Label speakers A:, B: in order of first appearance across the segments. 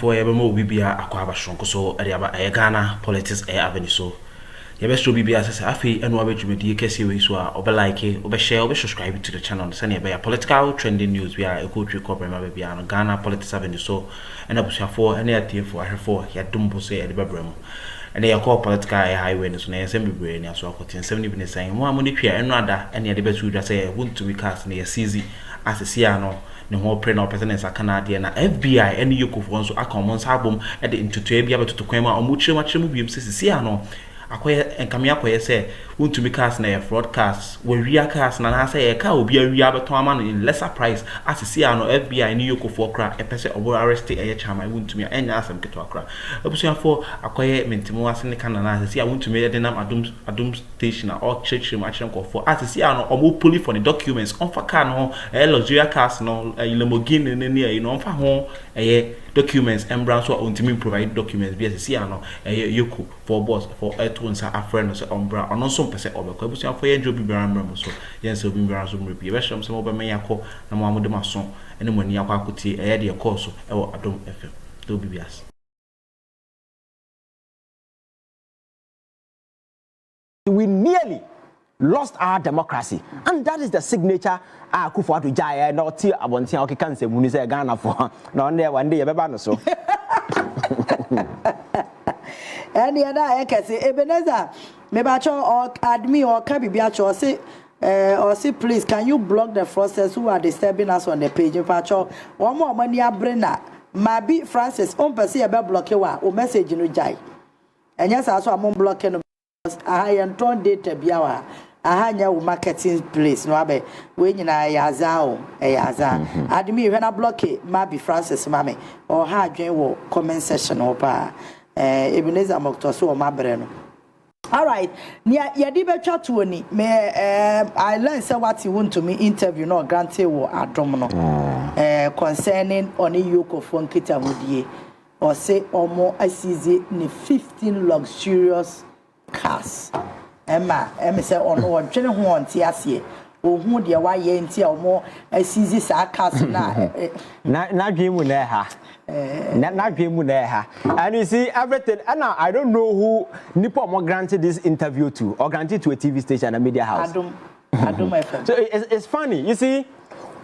A: for Yabamo Bibia Aquaba Shonko so Ghana politics avenue so. Yabestro Bibia says Afi and Wabbage Media Kessi so over share over subscribe to the channel Sunny by political trending news via a country corporate maybe on Ghana politics avenue so and up for any idea for her for Yadumbo say at the Babram. And they are called political highway so na assembly brain so akotin 70 minutes saying one money pia and rather any the best would say Wontumi cast near CZ as a Siano no more prenal presidents are Canadian FBI and Eoco so Akroma album at the into to be able to Kwema or much movie Siano Akoya and Kamia Koya say Wontumi cast na broadcast where real cast and I say a car will be a real man in lesser price as a Siano FBI and Eoco for crack a person over arrested a charm I Wontumi and ask them to crack. Option for Akoya Mentimo as in the Canada see I want to make the name Adum station or church match for as a Siano or more pulley for the documents on for cano a luxury cast no a Lamborghini near you know for home a documents and brands or Wontumi provide documents via Siano a Eoco for boss for a friend or umbra or not some percent over Kabusia for your job be around so yes will be around some repeat some over Mayako and Mamma de Masson and when Yakuti a idea course or Addo FM do BBS.
B: We nearly lost our democracy, and that is the signature Akuffo to Jaya not till Abontia okay can say when you say Ghana for no there one day a so.
C: And the other I can say Ebenezer Mebacho or admin or Kabibiacho say please can you block the fraudsters who are disturbing us on the page of Pacho one more money Brenna Mabi Francis on per se about block or message in Jai. And yes, also I'm on blocking I am torn data biawa. Ahanya marketing place no abe we nyina yazao yaza admi when I block it Mabi Francis mame or ha dwen wo comment section opa Ebenezer Mokto so ma breno. All right, near Yadiba Chatuni, I learned say what you want to me interview no granted wo Addo concerning on Eoco phone kita wudie or say omo asizi ni 15 luxurious cars. Emma say on or twene ho onti ase o hu de wa ye nti omo asizi sa cars na
B: dream na ha. Not dream ha. And you see everything. And now I don't know who Nipo more granted this interview to or granted to a TV station and media house.
C: Addo my friend.
B: So it's funny. You see,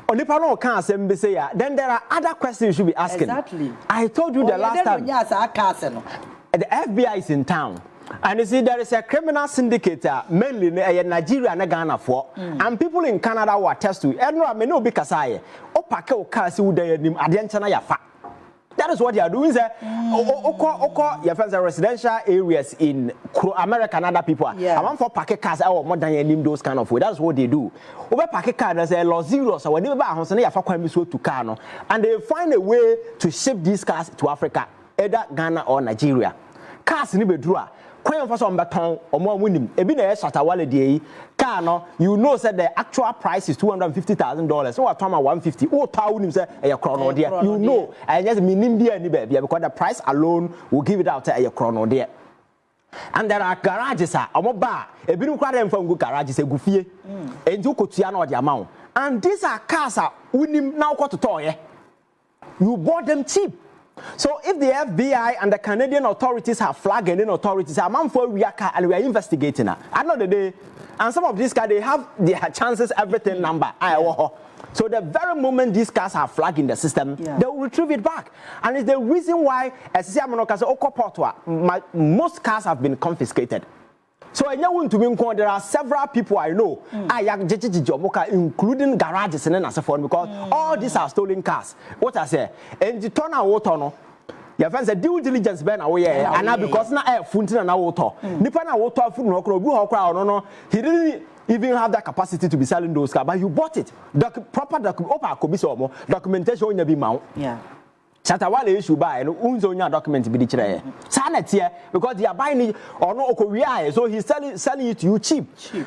B: on Nipo can't say then there are other questions you should be asking.
C: Exactly.
B: I told you the last time. The FBI is in town. And you see, there is a criminal syndicate, mainly Nigeria and Ghana for, and people in Canada who attest to it. And no, I mean, no, because I, Opake Okasi would identify your fact. That is what they are doing, sir. Your friends are residential areas in America and other people. I want for packet cars or more than any those kind of way. That's what they do. Over packet cars, there's a lot zero. So when they buy a house, they to Kano, and they find a way to ship these cars to Africa, either Ghana or Nigeria. Cars in Ibedrua. For some baton or more winning. A bit of Shatawale day, Kano, you know, said the actual price is $250,000. So what time 150? Oh, town say a chrono dear. You know, I just mean India because the price alone will give it out to a chrono dear. And there are garages, a bar, a bit of crowd from good garages, a goofy, and you could see the amount. And these are cars are winning now got to toy. You bought them cheap. So if the FBI and the Canadian authorities have flagged Indian authorities, I'm on for we are and we are investigating her. At the end of the day, and some of these guys they have their chances everything number. So the very moment these cars are flagged in the system, they will retrieve it back. And it's the reason why most cars have been confiscated. So there are several people I know, including garages and because all these are stolen cars. What I say, and the turn out your friends a due diligence ban away, and now because now I funtin and water. Nippana water food no, he didn't even have that capacity to be selling those cars, but you bought it. Proper documentation in the mount. Yeah. Chatawale issue buy and unzonya document be the Sanet here because they are buying it or no Korea, so he's selling it to you cheap.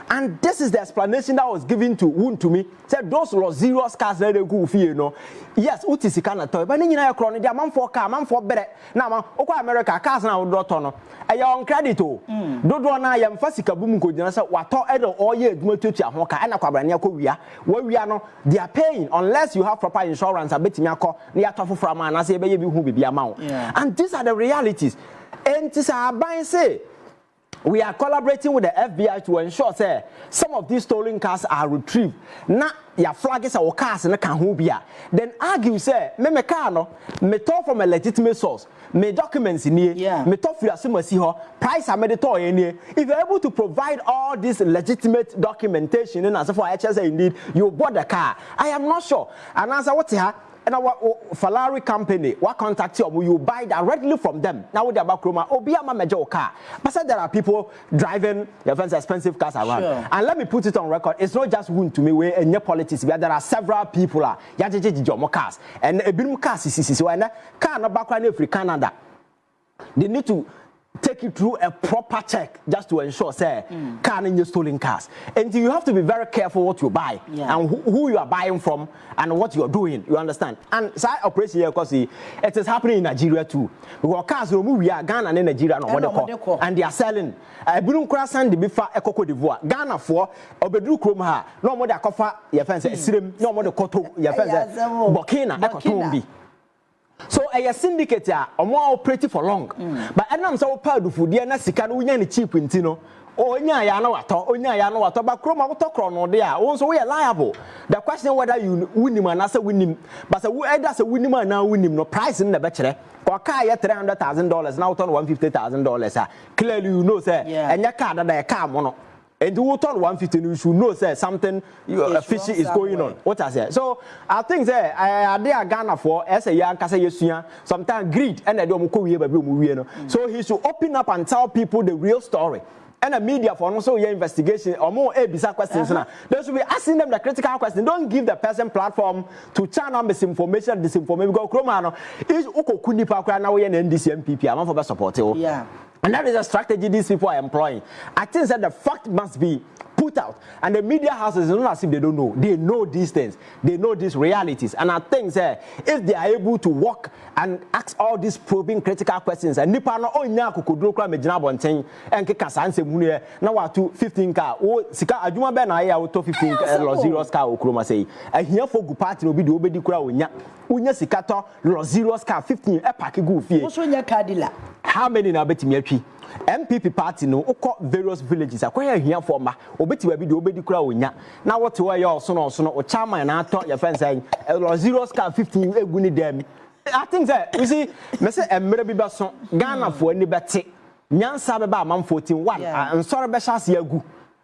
B: And this is the explanation that was given to Wontumi. Said those lost zero cars let them go you know. Yes, Utisi cannot toy, but in your chrono, they are man for car, man for better. Now, America cars now don't on credit. Don't I am Fasika Boom could what all year to Hoka and Aquabania Korea, where we are no, they are paying unless you have proper insurance. I bet me a call near Tofu from an say be hu bibi ama. And these are the realities. And this are say we are collaborating with the FBI to ensure say some of these stolen cars are retrieved. Na your flag is our cars na kan ho bia. Then argue say me car no me talk from a legitimate source. Me documents in here, me talk for asumasi ho, price I made it all in here. If you're able to provide all this legitimate documentation and as for HSA indeed you bought the car, I am not sure. And answer what here. And our Ferrari company, what contact you buy directly from them. Now with the Akroma, Obiama major car. But said there are people driving your fancy expensive cars around. Sure. And let me put it on record. It's not just Wontumi way and your politics. There are several people are yajijijomo cars. And a bit cars is so and car no background free Canada. They need to take it through a proper check just to ensure say car in your stolen cars. And you have to be very careful what you buy and who you are buying from and what you are doing. You understand? And side operation here because it is happening in Nigeria too. Because cars we are Ghana and Nigeria and they are selling. Ebunu Krasan de bifa Eoco d'Ivoire. Ghana for Obedru Kroma no more the Akuffo your fence Sirem no more the Koto your fence Burkina Ekotombi. So a syndicate omo operate for long. But enam so proud of food na sika no nya ni cheap ntino. Onya ya na wato ba kroma wato krono de a won so we liable. The question whether you winim and say winim but say either say winim and now winim no price na be kire. Ko car ya $300,000 now turn $150,000 clearly you know say enya car that car mo no. And you turn 150, you should know say something fishy is going on. What I say. So I think say they are Ghana for as a young kasa yesuya sometimes greed and they don't go no. So he should open up and tell people the real story. And the media for also your investigation or more bizarre questions now. They should be asking them the critical question. Don't give the person platform to channel misinformation, disinformation. Because Kromano is uko kuni pa kwa na we NDC MPP. I'm for support. And that is a strategy these people are employing. I think that the fact must be put out. And the media houses, it's not as if they don't know. They know these things. They know these realities. And I think that if they are able to walk and ask all these probing critical questions, and nipa no onya kokodro me jina bonten enke kasa nsemu na watu 15 car o sika adwuma be na ya auto 15 luxurious car okroma sei ahia for gu party no bi de obedi kura onya sika to luxurious car 15 e pack gu fie
C: so nya car dealer.
B: How many na betimi atwi MPP party no ukọ various villages akwaya ahia for ma obeti wa bi de obedi kura onya na what we ya so no o chairman na ato ya fence luxurious car 15 egu ni dem. I think that you see me say emre bi beso Ghana for ani bete nyansa be ba am 14 and sorry be chance yagu.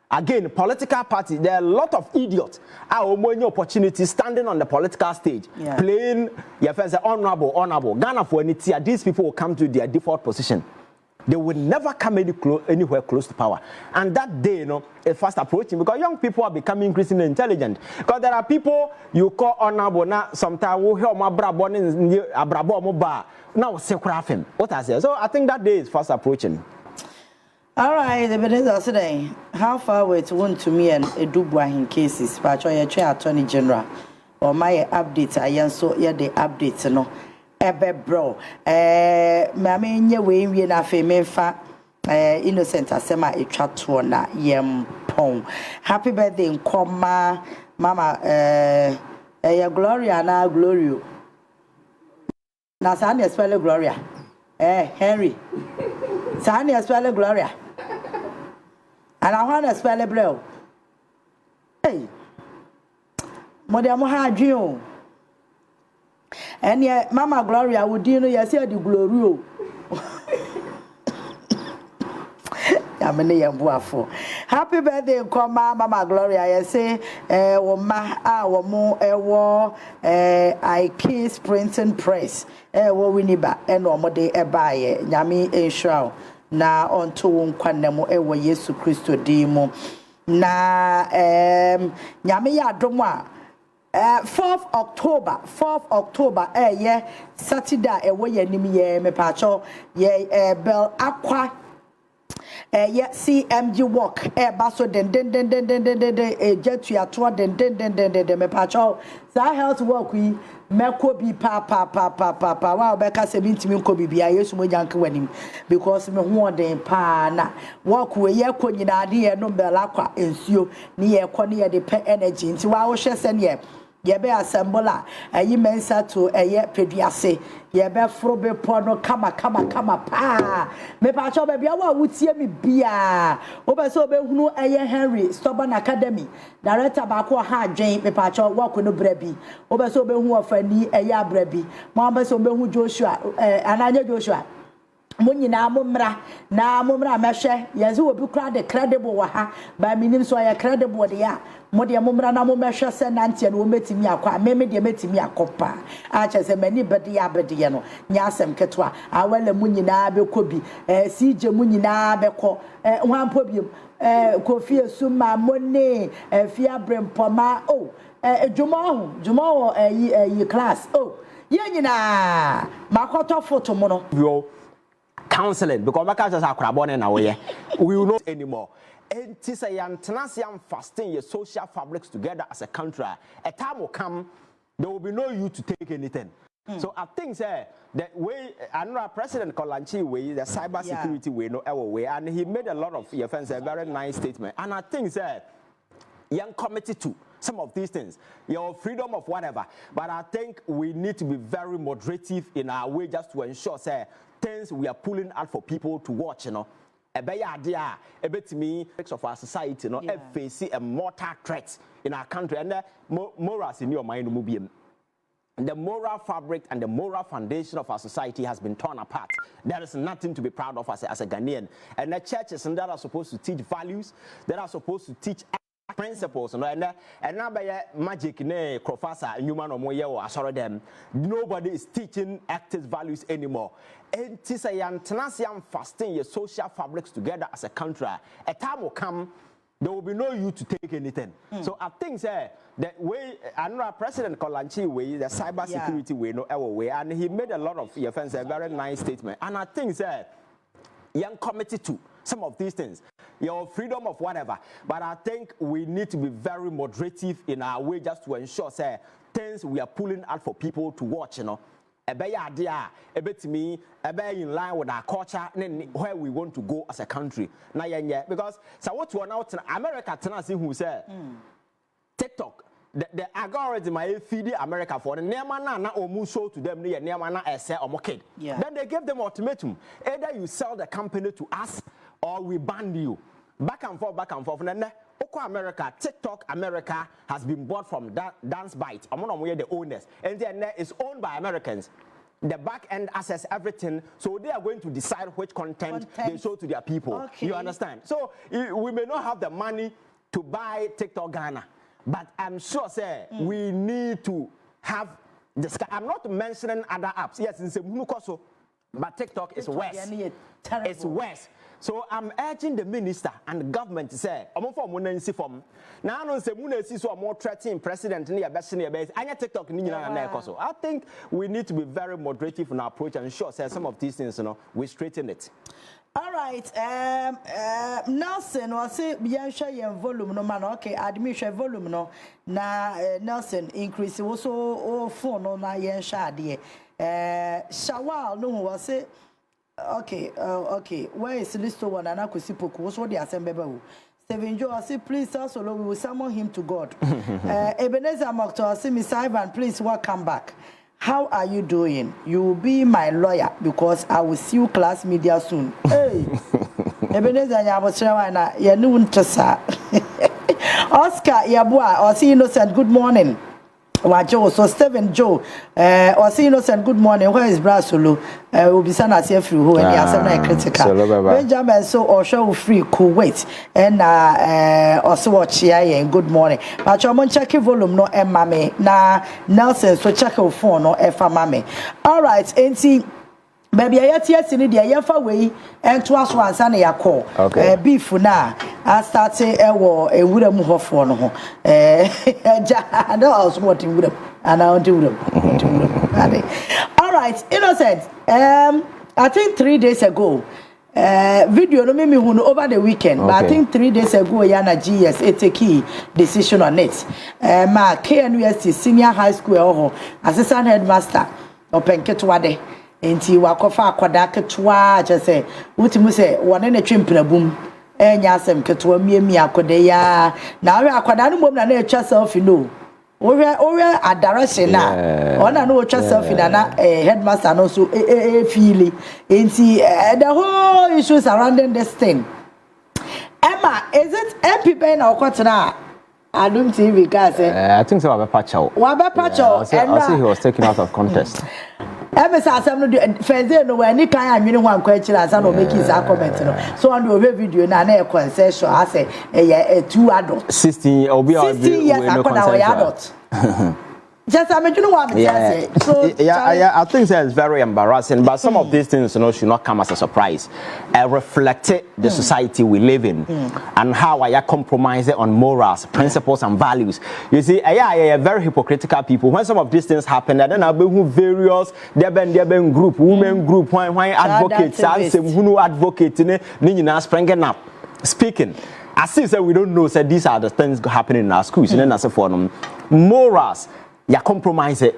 B: Again, political party, there are a lot of idiots are more opportunity standing on the political stage, playing your friends honorable. Ghana for any tier, these people will come to their default position. They will never come anywhere close to power. And that day, is fast approaching because young people are becoming increasingly intelligent. Because there are people you call honorable now, sometimes we hear my brabo now sekrafim. What I say? So I think that day is fast approaching.
C: All right, the business today. How far away to Wontumi and Edubwa in cases? Patrol Chair Attorney General or my update. I am so the updates no. Ebe bro. Mami nye we na fe memfa innocent asema etwa to na yempon. Happy birthday nkoma mama ya Gloria na Glorio. Na sani spell Gloria. Henry. Sani spell Gloria. And I want to spell a bro. Hey, Madame Hadrio. And yet, Mama Gloria would do you say the Glorio. Happy birthday, Mama Gloria. I say, I kiss printing press. We need back and no day a buy Yami a shroud. Na onto nkwanemo ewo Yesu Kristo dimo na nyame ya domwa 4th October ye Saturday ewo yanim ye mepacho ye bell akwa ye CMG walk baso den jet ya to den mepacho sa health work we meko bi pa wa obeka 70 nko bibia Yesu mo janka wanim because me ho den pa na work we ye konyina de ye no bela kwa ensuo ni ye kɔ ne ye de pe energy nti wa wo hwɛ se ne ye Yebe assemble ayi mensa to eye peduase yebe fro be pono kama pa me pa cho be bia wa wutie me bia obe so be hunu eye Henry Stubborn Academy director ba ko ha adwen me pa cho wa ko no brabi obe so be hu ofani eye abrabi mo be so be hu Joshua ananya Joshua Munyina mumra na mumra meshe yezu obi kra de credible wa ha ba minim so ya credible de ya mode mumra na mumeshe se nantie no metimi akwa meme de metimi akopa a che se mani bede ya bede ye no nya asem ketwa awale munyina be kobi sije munyina be ko hwampo biem kofi esuma mone fia brempoma oh jumo yi class oh ye nyina makoto photo mo no
B: counseling because my culture are crabone na we will not anymore. And this a yantanasian fasting your social fabrics together as a country. A time will come, there will be no you to take anything. So I think that way another President Kolanchi way, the cyber security way, no our way, and he made a lot of offense, a very nice statement. And I think that young committee too. Some of these things, your freedom of whatever, but I think we need to be very moderative in our way just to ensure, say, things we are pulling out for people to watch, you know. A better idea, a bit me of our society, you know, facing a mortal threat in our country, and morals in your mind will be. The moral fabric and the moral foundation of our society has been torn apart. There is nothing to be proud of as a Ghanaian. And the churches that are supposed to teach values, that are supposed to teach principles, and now by magic ne professor human or more assorted them. Nobody is teaching active values anymore. And this a yantanasian fasting your social fabrics together as a country. A time will come, there will be no you to take anything. So I think that way another President Kolanchi way, the cyber security way, no our way, and he made a lot of offense, a very nice statement. And I think that young committee too. Some of these things, your freedom of whatever, but I think we need to be very moderative in our way just to ensure, say, things we are pulling out for people to watch, you know. A better idea, a bit to me, a better in line with our culture and where we want to go as a country. Now, because so what you are now America, Tennessee, who said TikTok. The algorithm I feed America for the Neamana na omu show to them near Neamana ese or kid. Then they gave them ultimatum. Either you sell the company to us or we ban you. Back and forth. And then Oko America, TikTok America has been bought from Dance Byte. I'm the owners. And then it's owned by Americans. The back end access everything, so they are going to decide which content they show to their people. Okay. You understand? So we may not have the money to buy TikTok Ghana. But I'm sure, sir, we need to have this. I'm not mentioning other apps. Yes, in Semunukoso, but TikTok is worse. It's worse. So I'm urging the minister and the government to say, I'm for monensi form. Now, no Semunesi so more threatening president near best near base. I TikTok so I think we need to be very moderative in our approach and ensure, say, some of these things, you know, we straighten it.
C: All right, Nelson was say share volume no man okay admission volume no na Nelson increase also phone no na yen share de Shawal no was say okay where is Listo one and Akuffo poku so the assembly Stephen Joe say please also we will summon him to God. Ebenezer Mokto say Miss Ivan please welcome back. How are you doing? You will be my lawyer because I will see you class media soon. Hey, Ebenezer Nyabosrawa na yenu ntesa. Oscar Yabua, or see Innocent. Good morning. Wajo, so Stephen Joe, or see Innocent. Good morning. Where is Brasulu? Will be sent as if you who and the critical. Benjamin so or show free Kuwait and also watch here. Good morning. But your mon check volume no mame na Nelson so check your phone no mame. All right, and see. Baby, I yet in the Yafa way and to us once and a call. Beef na I started a war a wooden move for no. I know I was wanting wood and I want to do them. All right, Innocent. I think 3 days ago. Video no me who over the weekend, but I think 3 days ago Yana GS it a key decision on it. My KNUST senior high school assistant headmaster open ketwade. Enti wakofa akwada ketwa je se utimu se wone na twempena bum enya asem ketwa miemi akwada ya na awe akwada no mom na etwa selfie no we a direction now. On an old self in headmaster and also feeling. And see the whole issue surrounding this thing. Emma, is it MP Ben or Quatana? I don't see because
B: I think so. Pacho.
C: Pacho.
B: I see he was taken out of contest.
C: Ever since I'm not fair, no, any kind of one question as I don't make his comment. So on the video, and I concession, I say a 2 adults. 16
B: or
C: 16 years, I call our adult. Just I mean, you know what I'm saying. So,
B: I think that's very embarrassing. But some of these things, should not come as a surprise. Reflect the society we live in and how I compromise on morals, principles, and values. You see, very hypocritical people. When some of these things happen, then I'll be various. There been group, women group, why advocates, who advocate, springing up, speaking. As if we don't know, said these are the things happening in our schools. And then as a form, morals. Ya compromise it.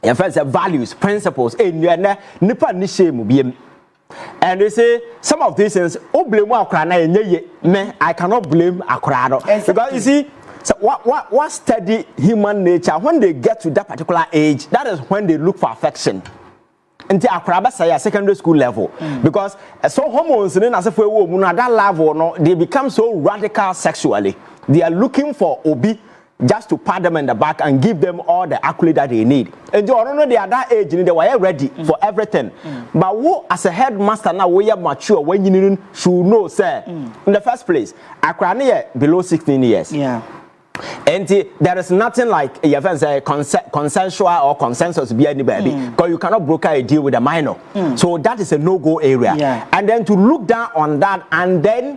B: Ya first values, principles. And nipa ni shame biem. And they say some of these things. Oh blame Akroma me. I cannot blame Akroma because you see, so what study human nature when they get to that particular age. That is when they look for affection. Until Akroma say a secondary school level because so hormones in as if we at that level no they become so radical sexually. They are looking for obi. Just to pat them in the back and give them all the accolade that they need. And you don't know they are that age, they were ready for everything. But who, as a headmaster now, we are mature when you should know, sir. In the first place, Akroma below 16 years.
C: Yeah.
B: And there is nothing like a consensual or consensus be anybody because you cannot broker a deal with a minor. So that is a no-go area.
C: Yeah.
B: And then to look down on that and then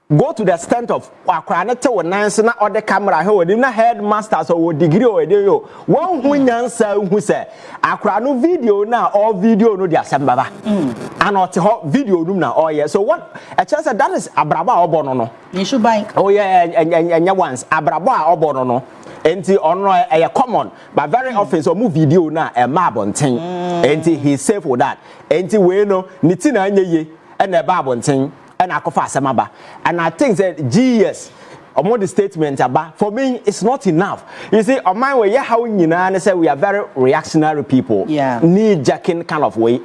B: go to the extent of Akroma or Nancy or the camera who did not headmasters or degree or a one who answer who say Akroma video now or video no dia sembaba and not video room now oh yeah so what a chance that is abraba or bono
C: you should buy
B: oh yeah and once abraba or bono enti ono a common but very often so move video na a mabontin enti he's safe for that enti we no nitina anyeye and a babontin and Akuffo asemaba and I think that GS among the statement about for me it's not enough. You see on my way how you say we are very reactionary people knee jacking kind of way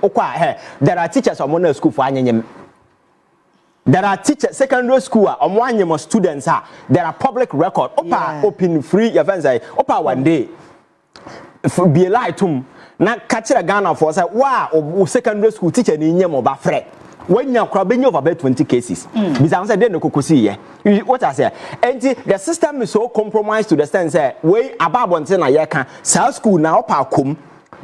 B: there are teachers on one school for anything. There are teachers secondary school on one students there are public record open free events one day be light to na catch a Ghana for say wow secondary school teacher ni nyem oba frɛ when you crab over about 20 cases because I said then no kokosi what I say and the system is so compromised to the sense way about until na can South school now come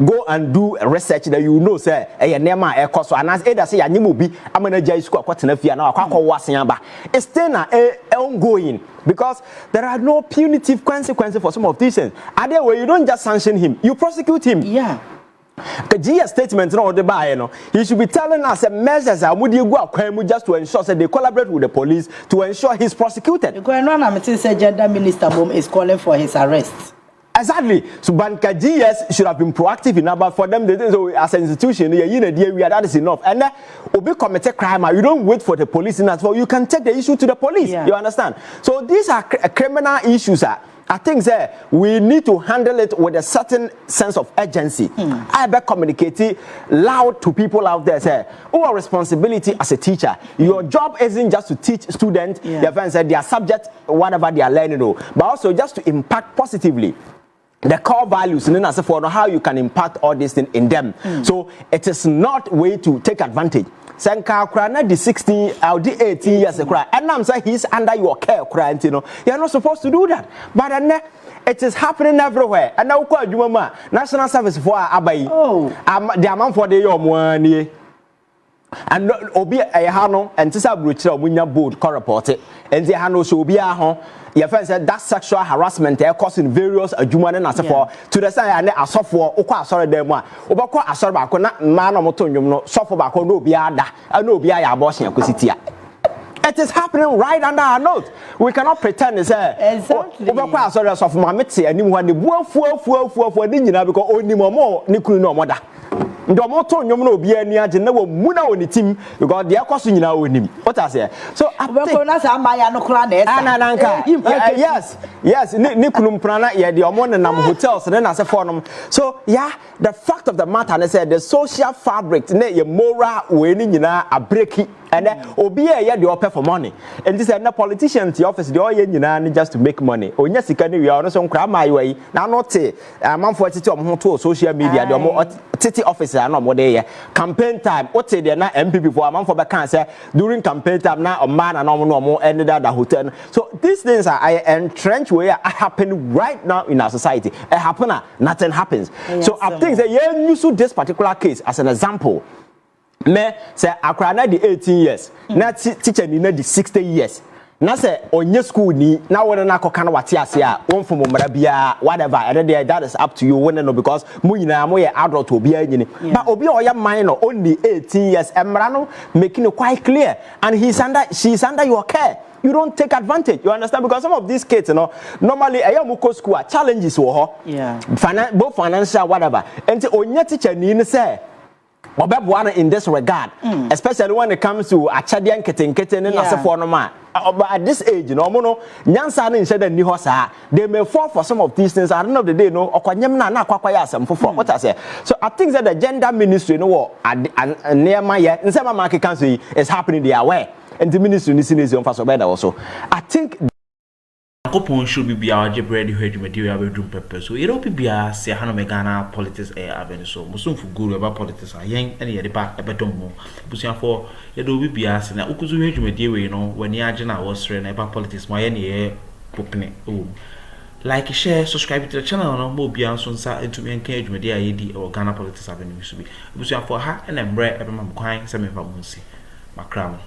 B: go and do research that you know say nema e cost and as either say anyim obi amanager school akwatena fia na akwa wasen aba it's still na ongoing because there are no punitive consequences for some of these things other way you don't just sanction him you prosecute him the GS statement no the buy no he should be telling us measures are mudi go akwan just to ensure that they collaborate with the police to ensure he's prosecuted
C: because no na me say gender minister Bom is calling for his arrest.
B: Exactly. So Banka GS should have been proactive enough, but for them, so as an institution, that is enough. And obi commit crime, you don't wait for the police in as well. You can take the issue to the police. You understand? So these are criminal issues. I think that we need to handle it with a certain sense of urgency. I better communicate it loud to people out there. Say, our responsibility as a teacher. Your job isn't just to teach students their subject, whatever they are learning, but also just to impact positively the core values and then as for how you can impact all these things in them. So it is not way to take advantage. Senka Akroma the 16 or the 18 years ago, and I'm saying he's under your care, you know. You're not supposed to do that. But then it is happening everywhere. And now call you National Service for Abai. The amount for the year and obi hano and tisa bruche omunya board co report it and the hano so obi ho your friend said that sexual harassment causing various adwuma na for to the side and asofo okwa asore dem a obakọ asore ba ko na ma na moto nwum no sofo ba ko no obi ada na obi ya abortion akositia. It is happening right under our nose. We cannot pretend it's exactly. Obakọ asore sofo ma mete anim ho ne buafu ni nyina because onimo mo ni kunu no moda. ndo mo to nyom na obi ani age na wo mu na woni tim because the ekoso nyina wonim what I say so
C: we na sa amaya no kra na esa
B: ananka yes ni kunum prana ye de omo nam hotels na se for so yeah the fact of the matter I said the social fabric na ye moral we ni nyina a breaki and then obi ye de offer for money and this na politicians the office the all ye nyina just to make money onya sika ni we ono so nkra mai we na no te amanfo tete omo to social media de omo tete office na omo de campaign time what say there na MPP for amanfo be kan say during campaign time na omo na omo ended at the hotel so these things are entrenched where are happening right now in our society it happen nothing happens so I think that you use this particular case as an example me say Akroma na the 18 years na teacher ni na the 60 years na say onye school ni na wona na koka na wate ase a wonfo momra bia whatever and that is up to you when no because mu nyina mo ye adult obi anyini but obi oya minor only 18 years emra no making it quite clear and she's under your care. You don't take advantage. You understand? Because some of these kids, normally I am go school challenges wo both financial whatever. And onye teacher ni say obebuana in this regard, especially when it comes to achadian ketenkete na se for no ma. But at this age, nyansa na nse da ni ho saa. They may fall for some of these things. At the end of the day, okwanyem na kwakwaya asem for what I say. So I think that the gender ministry near my nsema market council is happening they are aware. And the ministry is on first also. I think
A: Akuffo should be our jeopardy head material bedroom purpose. So it will be a say Hano Megana politics avenue. So Musum for good about politics are young and the back a better more. Pushing for it will be a sinner. Ukuzu head material, when the agenda was trained about politics, my any opening. Like, share, subscribe to the channel, and more beyond Sonsa into me engage media ID or Ghana politics avenue. So be pushing for her and then bread every month crying, 7 months. Akroma.